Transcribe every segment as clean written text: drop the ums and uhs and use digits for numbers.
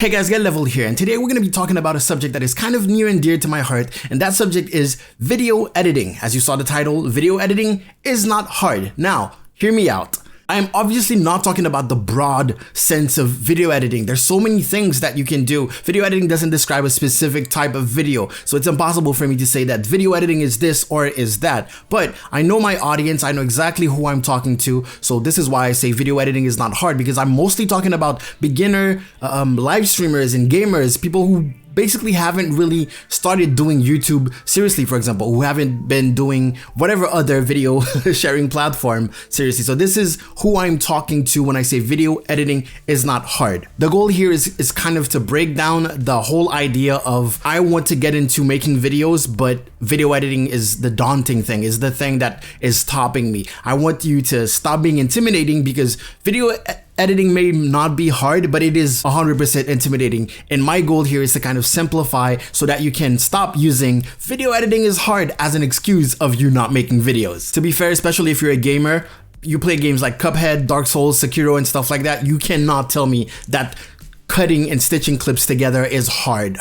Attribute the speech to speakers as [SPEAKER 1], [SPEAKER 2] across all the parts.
[SPEAKER 1] Hey guys, Get Level here, and today we're going to be talking about a subject that is kind of near and dear to my heart, and that subject is video editing. As you saw the title, video editing is not hard. Now, hear me out. I am obviously not talking about the broad sense of video editing. There's so many things that you can do. Video editing doesn't describe a specific type of video, so it's impossible for me to say that video editing is this or is that. But I know my audience, I know exactly who I'm talking to, so this is why I say video editing is not hard, because I'm mostly talking about beginner live streamers and gamers, people who basically haven't really started doing YouTube seriously, for example, who haven't been doing whatever other video sharing platform seriously. So this is who I'm talking to when I say video editing is not hard. The goal here is kind of to break down the whole idea of I want to get into making videos, but video editing is the daunting thing, is the thing that is stopping me. I want you to stop being intimidating, because video editing may not be hard, but it is 100% intimidating. And my goal here is to kind of simplify so that you can stop using video editing is hard as an excuse of you not making videos. To be fair, especially if you're a gamer, you play games like Cuphead, Dark Souls, Sekiro, and stuff like that, you cannot tell me that cutting and stitching clips together is hard.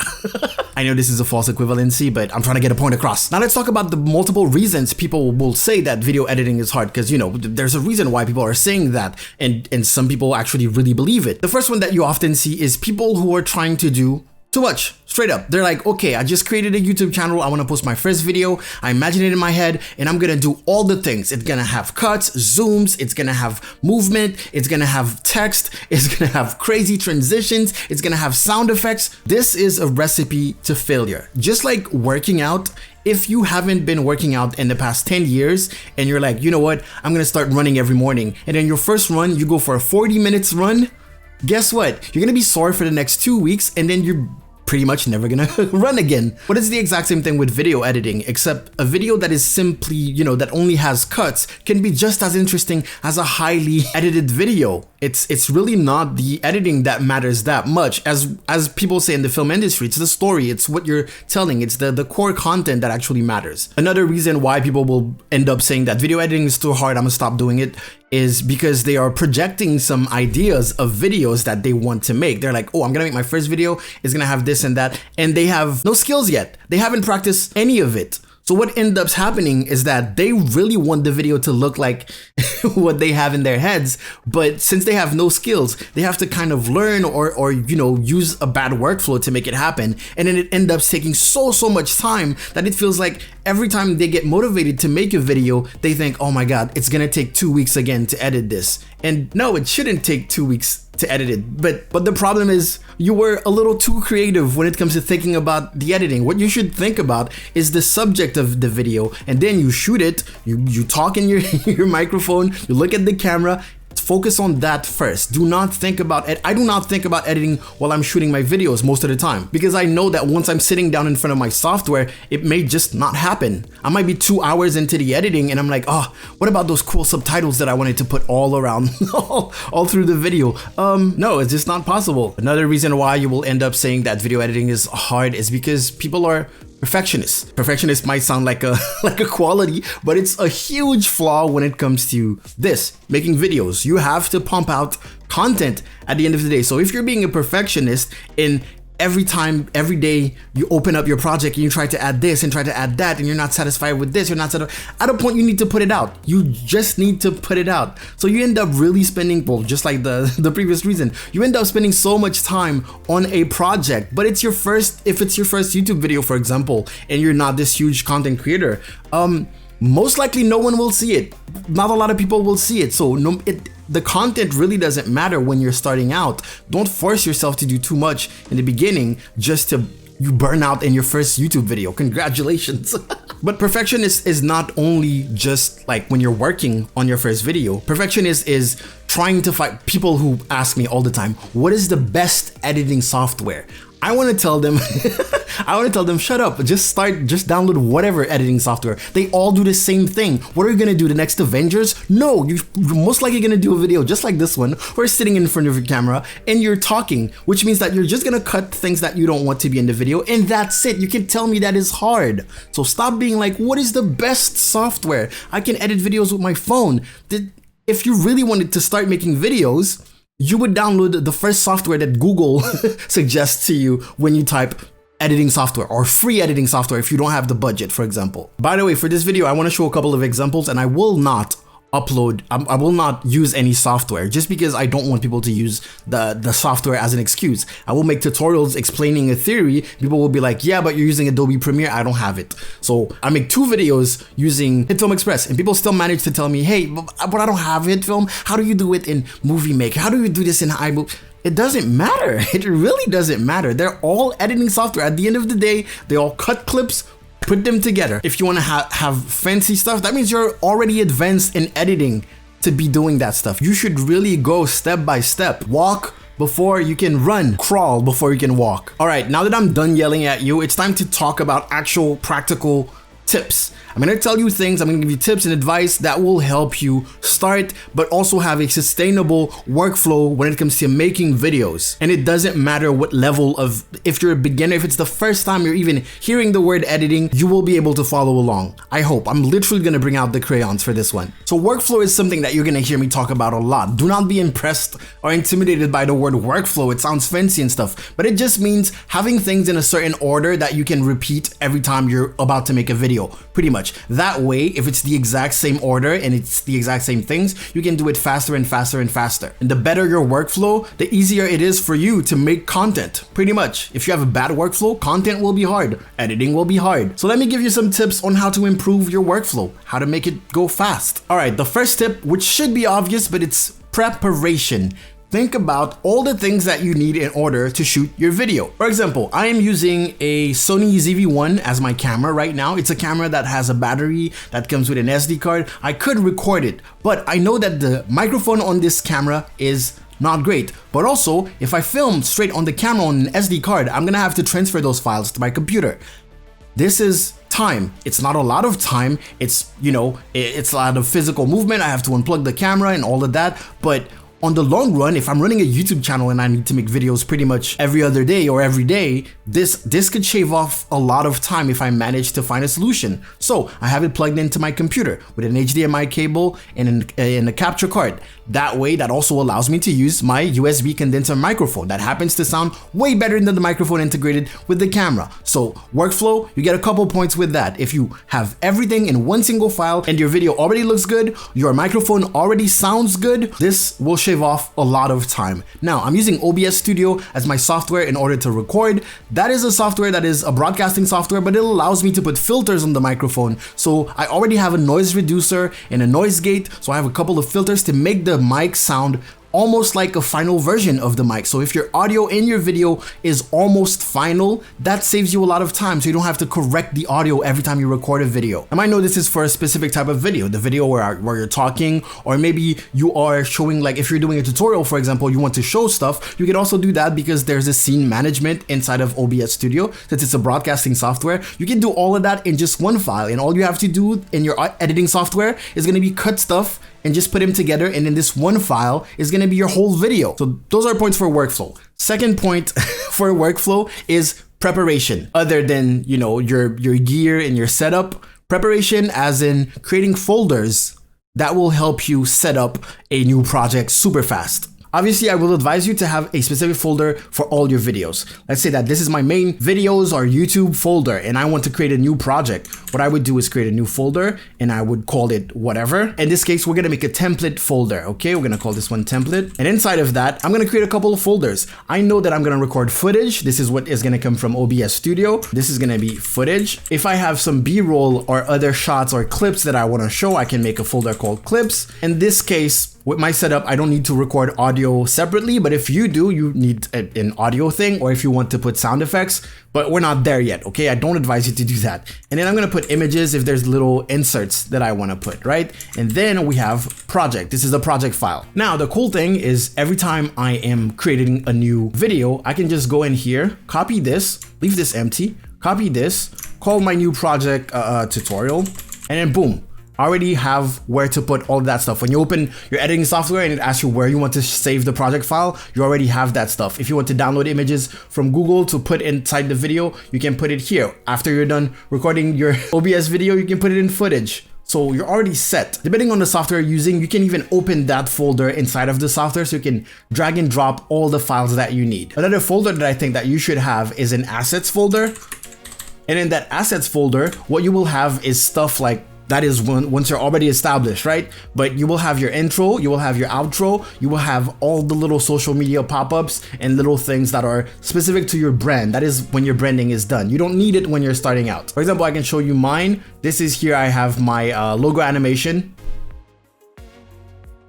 [SPEAKER 1] I know this is a false equivalency, but I'm trying to get a point across. Now let's talk about the multiple reasons people will say that video editing is hard, because, you know, there's a reason why people are saying that, and some people actually really believe it. The first one that you often see is people who are trying to do too much. Straight up, they're like, okay, I just created a YouTube channel, I want to post my first video, I imagine it in my head, and I'm gonna do all the things. It's gonna have cuts, zooms, it's gonna have movement, it's gonna have text, it's gonna have crazy transitions, it's gonna have sound effects. This is a recipe to failure. Just like working out, if you haven't been working out in the past 10 years and you're like, you know what, I'm gonna start running every morning, and then your first run, you go for a 40 minutes run, guess what? You're gonna be sore for the next 2 weeks, and then you're pretty much never gonna run again. But it's the exact same thing with video editing, except a video that is simply, you know, that only has cuts can be just as interesting as a highly edited video. It's really not the editing that matters that much. As people say in the film industry, it's the story, it's what you're telling, it's the core content that actually matters. Another reason why people will end up saying that video editing is too hard, I'm gonna stop doing it, is because they are projecting some ideas of videos that they want to make. They're like, oh, I'm gonna make my first video, it's gonna have this and that, and they have no skills yet. They haven't practiced any of it. So what ends up happening is that they really want the video to look like what they have in their heads, but since they have no skills, they have to kind of learn or you know, use a bad workflow to make it happen. And then it ends up taking so much time that it feels like every time they get motivated to make a video, they think, oh my God, it's gonna take 2 weeks again to edit this. And no, it shouldn't take 2 weeks to edit it. But the problem is you were a little too creative when it comes to thinking about the editing. What you should think about is the subject of the video, and then you shoot it, you talk in your, your microphone, you look at the camera, focus on that first. Do not think about it. I do not think about editing while I'm shooting my videos most of the time, because I know that once I'm sitting down in front of my software, it may just not happen. I might be 2 hours into the editing and I'm like, oh, what about those cool subtitles that I wanted to put all around, all through the video? No, it's just not possible. Another reason why you will end up saying that video editing is hard is because people are perfectionists. Perfectionist might sound like a quality, but it's a huge flaw when it comes to this, making videos. You have to pump out content at the end of the day. So if you're being a perfectionist in every time, every day you open up your project and you try to add this and try to add that, and you're not satisfied with this, you're not satisfied, at a point you need to put it out. You just need to put it out. So you end up really spending, well, just like the previous reason, you end up spending so much time on a project, but it's your first, if it's your first YouTube video, for example, and you're not this huge content creator, most likely no one will see it. Not a lot of people will see it. So the content really doesn't matter when you're starting out. Don't force yourself to do too much in the beginning just to you burn out in your first YouTube video. Congratulations. But perfectionist is not only just like when you're working on your first video. Perfectionist is trying to find people who ask me all the time, what is the best editing software? I want to tell them, shut up, just download whatever editing software. They all do the same thing. What are you going to do, the next Avengers? No, you're most likely going to do a video just like this one, where you're sitting in front of your camera and you're talking, which means that you're just going to cut things that you don't want to be in the video, and that's it. You can tell me that is hard. So stop being like, what is the best software? I can edit videos with my phone. If you really wanted to start making videos, you would download the first software that Google suggests to you when you type editing software or free editing software if you don't have the budget, for example. By the way, for this video, I want to show a couple of examples, and I will not upload, I will not use any software just because I don't want people to use the software as an excuse. I will make tutorials explaining a theory. People will be like, yeah, but you're using Adobe Premiere, I don't have it. So I make 2 videos using HitFilm Express, and people still manage to tell me, hey, but I don't have HitFilm. How do you do it in Movie Maker? How do you do this in iMovie? It doesn't matter. It really doesn't matter. They're all editing software. At the end of the day, they all cut clips, put them together. If you want to have fancy stuff, that means you're already advanced in editing to be doing that stuff. You should really go step by step. Walk before you can run, crawl before you can walk. All right, now that I'm done yelling at you, it's time to talk about actual practical tips. I'm going to tell you things, I'm going to give you tips and advice that will help you start, but also have a sustainable workflow when it comes to making videos. And it doesn't matter what level of, if you're a beginner, if it's the first time you're even hearing the word editing, you will be able to follow along. I hope. I'm literally going to bring out the crayons for this one. So workflow is something that you're going to hear me talk about a lot. Do not be impressed or intimidated by the word workflow. It sounds fancy and stuff, but it just means having things in a certain order that you can repeat every time you're about to make a video, pretty much. That way, if it's the exact same order and it's the exact same things, you can do it faster and faster and faster. And the better your workflow, the easier it is for you to make content, pretty much. If you have a bad workflow, content will be hard, editing will be hard. So let me give you some tips on how to improve your workflow, how to make it go fast. All right, the first tip, which should be obvious, but it's preparation. Think about all the things that you need in order to shoot your video. For example, I am using a Sony ZV-1 as my camera right now. It's a camera that has a battery that comes with an SD card. I could record it, but I know that the microphone on this camera is not great. But also, if I film straight on the camera on an SD card, I'm gonna have to transfer those files to my computer. This is time. It's not a lot of time. It's, you know, it's a lot of physical movement. I have to unplug the camera and all of that, but on the long run, if I'm running a YouTube channel and I need to make videos pretty much every other day or every day, this could shave off a lot of time if I manage to find a solution. So I have it plugged into my computer with an HDMI cable and a capture card. That way, that also allows me to use my USB condenser microphone that happens to sound way better than the microphone integrated with the camera. So workflow, you get a couple points with that. If you have everything in one single file and your video already looks good, your microphone already sounds good, this will shave off a lot of time. Now, I'm using OBS Studio as my software in order to record. That is a software that is a broadcasting software, but it allows me to put filters on the microphone. So I already have a noise reducer and a noise gate. So I have a couple of filters to make the mic sound almost like a final version of the mic. So if your audio in your video is almost final, that saves you a lot of time, so you don't have to correct the audio every time you record a video. I might know this is for a specific type of video, the video where you're talking, or maybe you are showing, like if you're doing a tutorial, for example, you want to show stuff, you can also do that because there's a scene management inside of OBS Studio. Since it's a broadcasting software, you can do all of that in just one file, and all you have to do in your editing software is going to be cut stuff and just put them together, and then this one file is going to be your whole video. So those are points for workflow. Second point for workflow is preparation. Other than, you know, your gear and your setup, preparation as in creating folders that will help you set up a new project super fast. Obviously, I will advise you to have a specific folder for all your videos. Let's say that this is my main videos or YouTube folder and I want to create a new project. What I would do is create a new folder and I would call it whatever. In this case, we're going to make a template folder. Okay, we're going to call this one template. And inside of that, I'm going to create a couple of folders. I know that I'm going to record footage. This is what is going to come from OBS Studio. This is going to be footage. If I have some B-roll or other shots or clips that I want to show, I can make a folder called clips. In this case, with my setup, I don't need to record audio separately, but if you do, you need an audio thing, or if you want to put sound effects, but we're not there yet, okay? I don't advise you to do that. And then I'm gonna put images if there's little inserts that I wanna put, right? And then we have project. This is a project file. Now, the cool thing is every time I am creating a new video, I can just go in here, copy this, leave this empty, copy this, call my new project tutorial, and then boom. I already have where to put all of that stuff. When you open your editing software and it asks you where you want to save the project file, you already have that stuff. If you want to download images from Google to put inside the video, you can put it here. After you're done recording your OBS video, you can put it in footage. So you're already set. Depending on the software you're using, you can even open that folder inside of the software so you can drag and drop all the files that you need. Another folder that I think that you should have is an assets folder. And in that assets folder, what you will have is stuff like that is once you're already established, right? But you will have your intro, you will have your outro, you will have all the little social media pop-ups and little things that are specific to your brand. That is when your branding is done. You don't need it when you're starting out. For example, I can show you mine. This is here, I have my logo animation.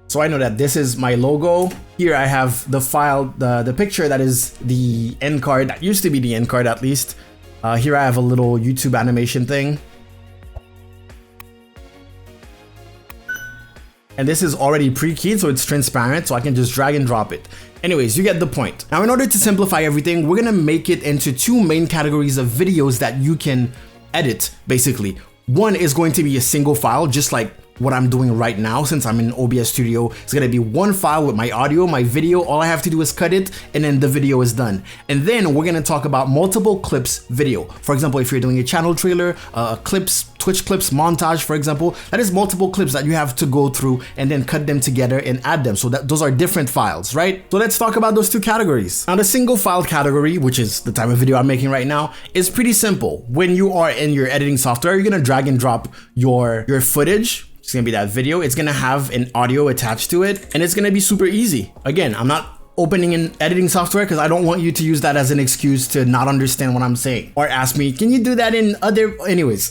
[SPEAKER 1] So I know that this is my logo. Here I have the file, the picture that is the end card, that used to be the end card at least. Here I have a little YouTube animation thing. And this is already pre-keyed, so it's transparent, so I can just drag and drop it. Anyways, you get the point. Now, in order to simplify everything, we're gonna make it into two main categories of videos that you can edit, basically. One is going to be a single file, just like what I'm doing right now. Since I'm in OBS Studio, it's gonna be one file with my audio, my video. All I have to do is cut it, and then the video is done. And then we're gonna talk about multiple clips video. For example, if you're doing a channel trailer, clips, Twitch clips, montage, for example, that is multiple clips that you have to go through and then cut them together and add them. So that those are different files, right? So let's talk about those two categories. Now, the single file category, which is the type of video I'm making right now, is pretty simple. When you are in your editing software, you're gonna drag and drop your footage. It's gonna be that video. It's gonna have an audio attached to it, and it's gonna be super easy. Again, I'm not opening an editing software because I don't want you to use that as an excuse to not understand what I'm saying or ask me, can you do that in other, anyways.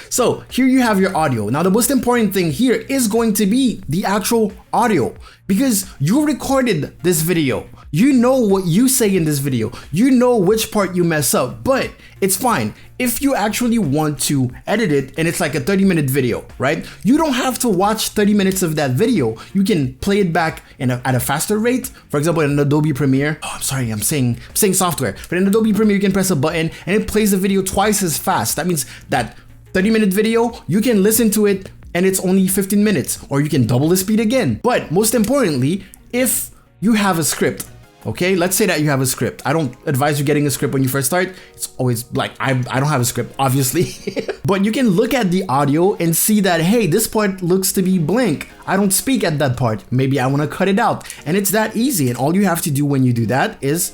[SPEAKER 1] So here you have your audio. Now, the most important thing here is going to be the actual audio, because you recorded this video. You know what you say in this video. You know which part you mess up, but it's fine. If you actually want to edit it and it's like a 30-minute video, right? You don't have to watch 30 minutes of that video. You can play it back at a faster rate. For example, in Adobe Premiere, I'm saying software, but in Adobe Premiere, you can press a button and it plays the video twice as fast. That means that 30-minute video, you can listen to it and it's only 15 minutes, or you can double the speed again. But most importantly, if you have a script, okay, let's say that you have a script. I don't advise you getting a script when you first start. It's always like, I don't have a script, obviously. But you can look at the audio and see that, hey, this part looks to be blank. I don't speak at that part. Maybe I want to cut it out. And it's that easy. And all you have to do when you do that is,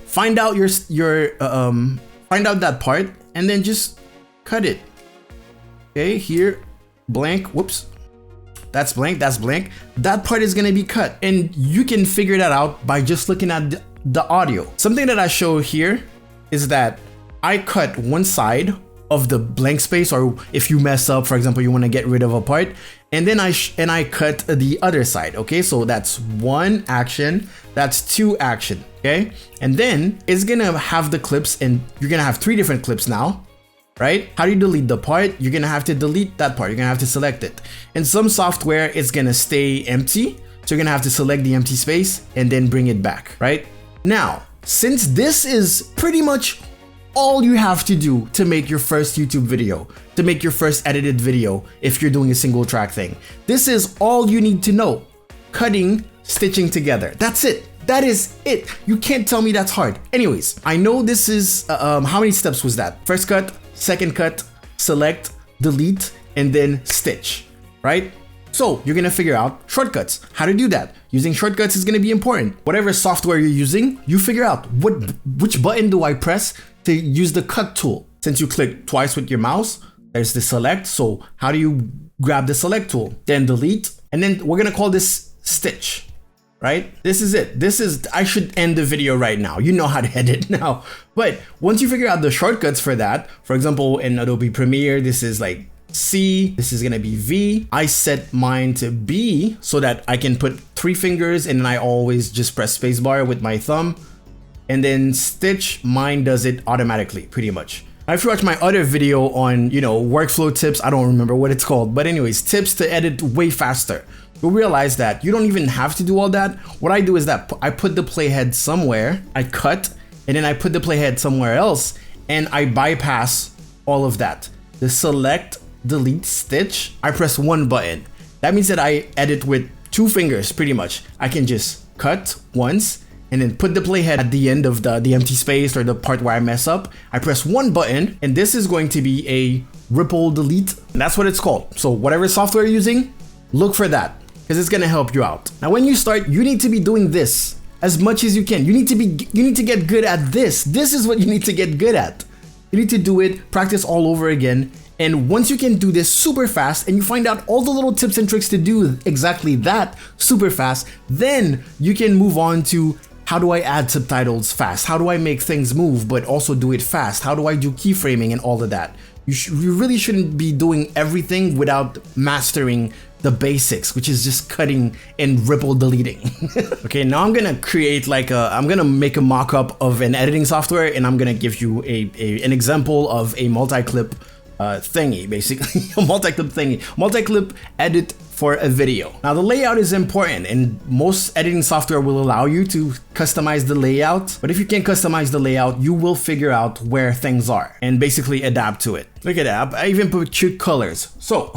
[SPEAKER 1] find out find out that part and then just cut it. Okay, here, blank, whoops. That's blank, that's blank. That part is gonna be cut, and you can figure that out by just looking at the audio. Something that I show here is that I cut one side of the blank space, or if you mess up, for example, you wanna get rid of a part, and then I cut the other side, okay? So that's one action, that's two action, okay? And then it's gonna have the clips, and you're gonna have 3 different clips now. Right? How do you delete the part? You're gonna have to delete that part. You're gonna have to select it. In some software, it's gonna stay empty. So you're gonna have to select the empty space and then bring it back, right? Now, since this is pretty much all you have to do to make your first YouTube video, to make your first edited video, if you're doing a single track thing, this is all you need to know. Cutting, stitching together. That's it. That is it. You can't tell me that's hard. Anyways, I know this is, how many steps was that? First cut, second cut, select, delete, and then stitch, right? So you're gonna figure out shortcuts. How to do that? Using shortcuts is gonna be important. Whatever software you're using, you figure out which button do I press to use the cut tool. Since you click twice with your mouse, there's the select. So how do you grab the select tool? Then delete, and then we're gonna call this stitch. Right? This is it. I should end the video right now. You know how to edit now. But once you figure out the shortcuts for that, for example, in Adobe Premiere, this is like C, this is gonna be V. I set mine to B so that I can put 3 fingers, and then I always just press spacebar with my thumb. And then stitch, mine does it automatically, pretty much. Now, if you watch my other video on, workflow tips, I don't remember what it's called, but anyways, tips to edit way faster. You'll realize that you don't even have to do all that. What I do is that I put the playhead somewhere, I cut, and then I put the playhead somewhere else, and I bypass all of that. The select, delete stitch, I press one button. That means that I edit with two fingers pretty much. I can just cut once and then put the playhead at the end of the empty space or the part where I mess up. I press one button and this is going to be a ripple delete. And that's what it's called. So whatever software you're using, look for that because it's gonna help you out. Now when you start, you need to be doing this as much as you can. You need to get good at this. This is what you need to get good at. You need to do it, practice all over again. And once you can do this super fast and you find out all the little tips and tricks to do exactly that super fast, then you can move on to how do I add subtitles fast? How do I make things move but also do it fast? How do I do keyframing and all of that? You really shouldn't be doing everything without mastering the basics, which is just cutting and ripple deleting. Okay, now I'm gonna create I'm gonna make a mock-up of an editing software and I'm gonna give you an example of a multi-clip thingy, basically. A multi-clip thingy. Multi-clip edit for a video. Now the layout is important and most editing software will allow you to customize the layout, but if you can't customize the layout, you will figure out where things are and basically adapt to it. Look at that, I even put cute colors. So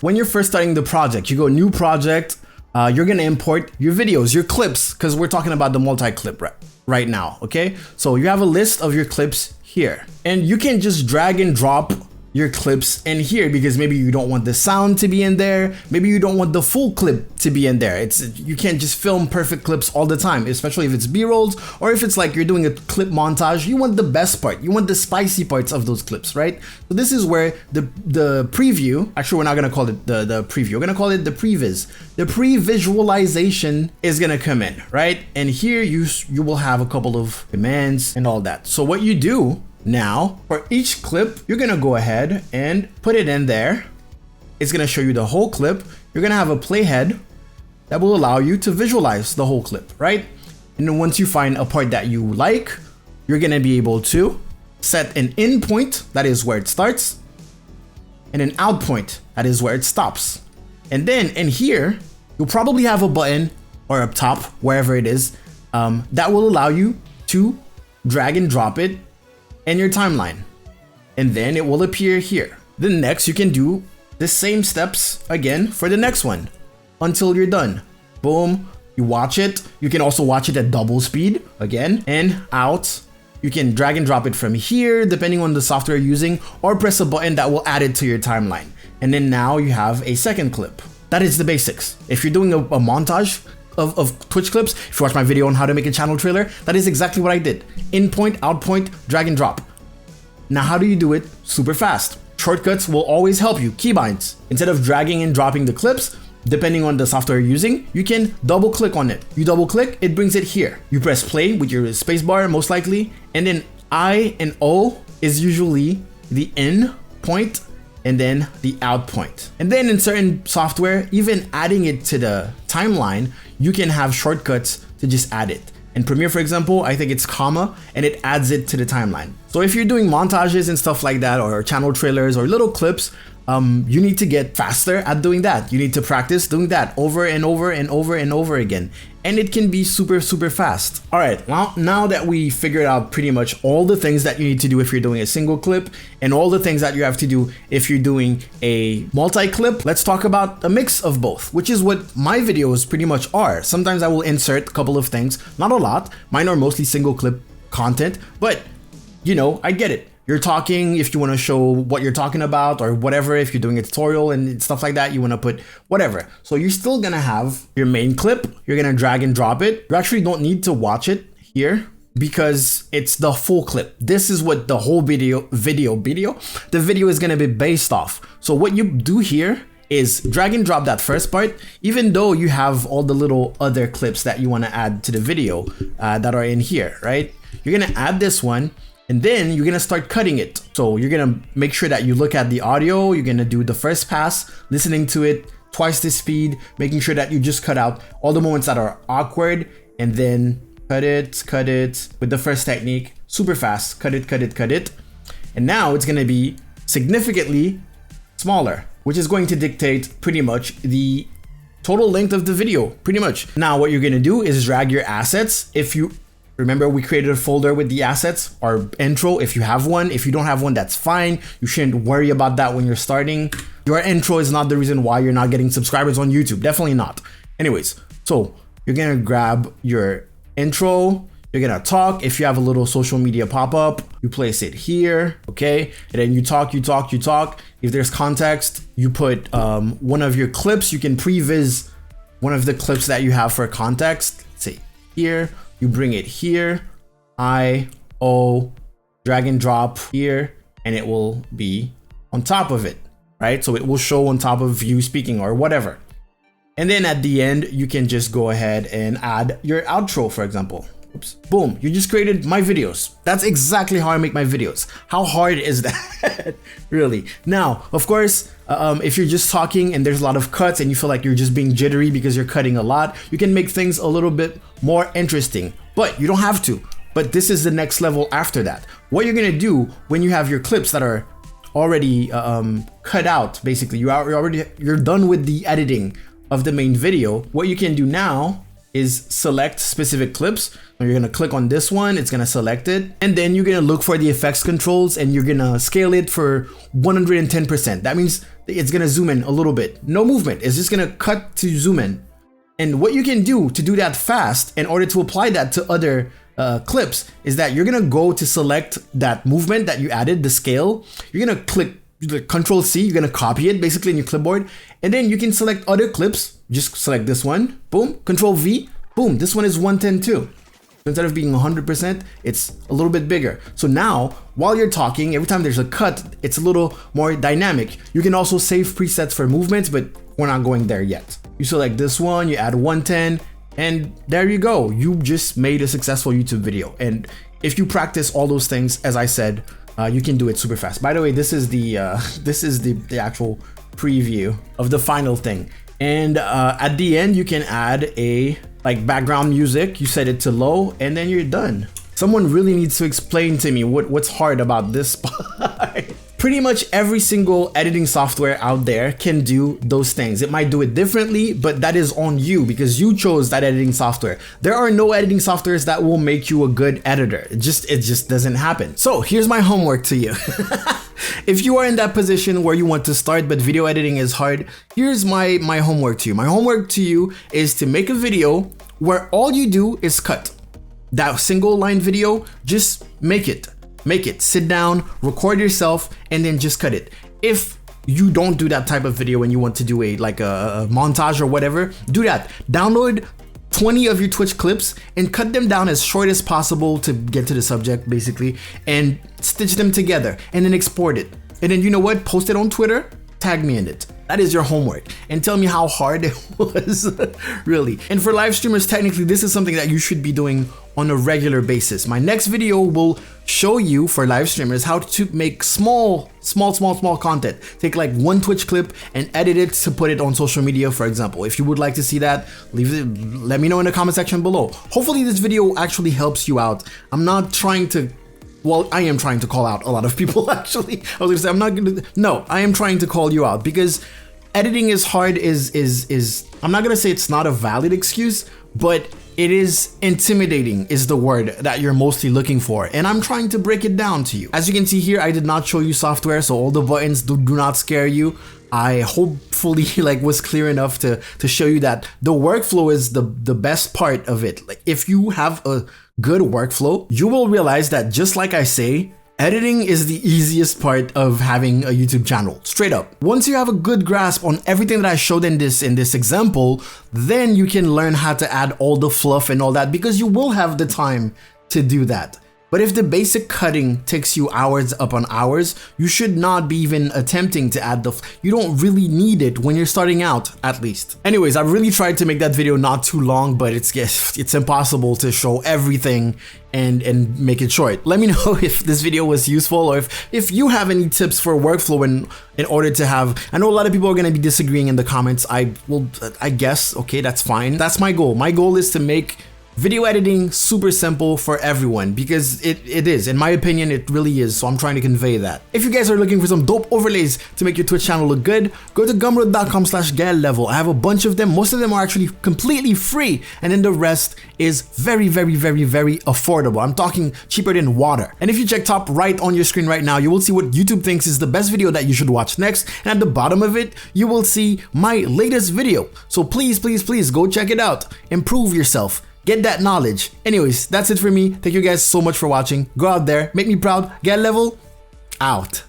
[SPEAKER 1] when you're first starting the project, you go new project, you're gonna import your videos, your clips, because we're talking about the multi-clip right now, okay? So you have a list of your clips here and you can just drag and drop your clips in here because maybe you don't want the sound to be in there, maybe you don't want the full clip to be in there. You can't just film perfect clips all the time, especially if it's b-rolls or if it's like you're doing a clip montage. You want the best part, you want the spicy parts of those clips, right? So this is where the preview, actually we're not gonna call it the preview, we're gonna call it the previs. The pre-visualization is gonna come in, right? And here you will have a couple of commands and all that. So what you do now, for each clip, you're gonna go ahead and put it in there. It's gonna show you the whole clip. You're gonna have a playhead that will allow you to visualize the whole clip, right? And then once you find a part that you like, you're gonna be able to set an in point, that is where it starts, and an out point, that is where it stops. And then in here, you'll probably have a button or up top, wherever it is, that will allow you to drag and drop it in your timeline, and then it will appear here. Then next you can do the same steps again for the next one until you're done. Boom, you watch it. You can also watch it at double speed again and out. You can drag and drop it from here depending on the software you're using, or press a button that will add it to your timeline. And then now you have a second clip. That is the basics. If you're doing a montage of Twitch clips, if you watch my video on how to make a channel trailer, that is exactly what I did. In point, out point, drag and drop. Now how do you do it super fast? Shortcuts will always help you. Keybinds. Instead of dragging and dropping the clips, depending on the software you're using, you can double click on it. You double click, it brings it here. You press play with your spacebar most likely, and then I and O is usually the in point and then the out point. And then in certain software, even adding it to the timeline, you can have shortcuts to just add it. In Premiere, for example, I think it's comma and it adds it to the timeline. So if you're doing montages and stuff like that, or channel trailers or little clips, you need to get faster at doing that. You need to practice doing that over and over and over and over again. And it can be super fast. All right, well, now that we figured out pretty much all the things that you need to do if you're doing a single clip and all the things that you have to do if you're doing a multi-clip, let's talk about a mix of both, which is what my videos pretty much are. Sometimes I will insert a couple of things, not a lot. Mine are mostly single clip content, but you know, I get it. You're talking, if you want to show what you're talking about or whatever, if you're doing a tutorial and stuff like that, you want to put whatever. So you're still going to have your main clip. You're going to drag and drop it. You actually don't need to watch it here because it's the full clip. This is what the whole video is going to be based off. So what you do here is drag and drop that first part, even though you have all the little other clips that you want to add to the video that are in here, right? You're going to add this one. And then you're gonna start cutting it. So you're gonna make sure that you look at the audio, you're gonna do the first pass, listening to it twice the speed, making sure that you just cut out all the moments that are awkward, and then cut it with the first technique, super fast, cut it. And now it's gonna be significantly smaller, which is going to dictate pretty much the total length of the video, pretty much. Now what you're gonna do is drag your assets. If you Remember, we created a folder with the assets, our intro, if you have one. If you don't have one, that's fine. You shouldn't worry about that when you're starting. Your intro is not the reason why you're not getting subscribers on YouTube. Definitely not. Anyways, so you're gonna grab your intro. You're gonna talk. If you have a little social media pop-up, you place it here, okay? And then you talk. If there's context, you put one of your clips. You can previs one of the clips that you have for context. Let's say here, you bring it here, drag and drop here, and it will be on top of it, right? So it will show on top of you speaking or whatever. And then at the end, you can just go ahead and add your outro, for example. Oops. Boom, you just created my videos. That's exactly how I make my videos. How hard is that? Really? Now, of course, if you're just talking and there's a lot of cuts and you feel like you're just being jittery because you're cutting a lot, you can make things a little bit more interesting, but you don't have to. But this is the next level after that. What you're gonna do when you have your clips that are already cut out, basically, you're done with the editing of the main video. What you can do now is select specific clips. You're gonna click on this one, it's gonna select it, and then you're gonna look for the effects controls and you're gonna scale it for 110%. That means it's gonna zoom in a little bit. No movement, it's just gonna cut to zoom in. And what you can do to do that fast in order to apply that to other clips is that you're gonna go to select that movement that you added, the scale. You're gonna click the Control C, you're gonna copy it basically in your clipboard, and then you can select other clips. Just select this one, boom, Control V, boom, this one is 110 too. Instead of being 100%, it's a little bit bigger. So now, while you're talking, every time there's a cut, it's a little more dynamic. You can also save presets for movements, but we're not going there yet. You select this one, you add 110, and there you go. You just made a successful YouTube video. And if you practice all those things, as I said, you can do it super fast. By the way, this is the actual preview of the final thing. And at the end, you can add a background music. You set it to low, and then you're done. Someone really needs to explain to me what's hard about this part. Pretty much every single editing software out there can do those things. It might do it differently, but that is on you because you chose that editing software. There are no editing softwares that will make you a good editor. It just doesn't happen. So here's my homework to you. If you are in that position where you want to start but video editing is hard, here's my homework to you. My homework to you is to make a video where all you do is cut. That single line video, just make it. Sit down, record yourself, and then just cut it. If you don't do that type of video and you want to do a montage or whatever, do that. Download 20 of your Twitch clips and cut them down as short as possible to get to the subject, basically, and stitch them together and then export it. And then, you know what? Post it on Twitter, tag me in it. That is your homework, and tell me how hard it was, really. And for live streamers, technically, this is something that you should be doing on a regular basis. My next video will show you, for live streamers, how to make small content. Take like one Twitch clip and edit it to put it on social media, for example. If you would like to see that, let me know in the comment section below. Hopefully this video actually helps you out. I'm not trying to, well, I am trying to call out a lot of people, actually. I was gonna say, no, I am trying to call you out because editing is hard is I'm not gonna say it's not a valid excuse, but it is intimidating is the word that you're mostly looking for, and I'm trying to break it down to you. As you can see here, I did not show you software, so all the buttons do not scare you. I hopefully was clear enough to show you that the workflow is the best part of it. Like, if you have a good workflow, you will realize that, just like I say, editing is the easiest part of having a YouTube channel, straight up. Once you have a good grasp on everything that I showed in this example, then you can learn how to add all the fluff and all that, because you will have the time to do that. But if the basic cutting takes you hours upon hours, you should not be even attempting to add you don't really need it when you're starting out, at least. Anyways, I really tried to make that video not too long, but it's impossible to show everything and make it short. Let me know if this video was useful, or if you have any tips for workflow in order to have. I know a lot of people are going to be disagreeing in the comments. I guess, okay, that's fine. That's my goal. My goal is to make video editing, super simple for everyone, because it is, in my opinion, it really is. So I'm trying to convey that. If you guys are looking for some dope overlays to make your Twitch channel look good, go to gumroad.com/GuileLevel. I have a bunch of them. Most of them are actually completely free, and then the rest is very affordable. I'm talking cheaper than water. And if you check top right on your screen right now, you will see what YouTube thinks is the best video that you should watch next, and at the bottom of it you will see my latest video. So please go check it out. Improve yourself, get that knowledge. Anyways, that's it for me. Thank you guys so much for watching. Go out there, make me proud. GuileLevel out.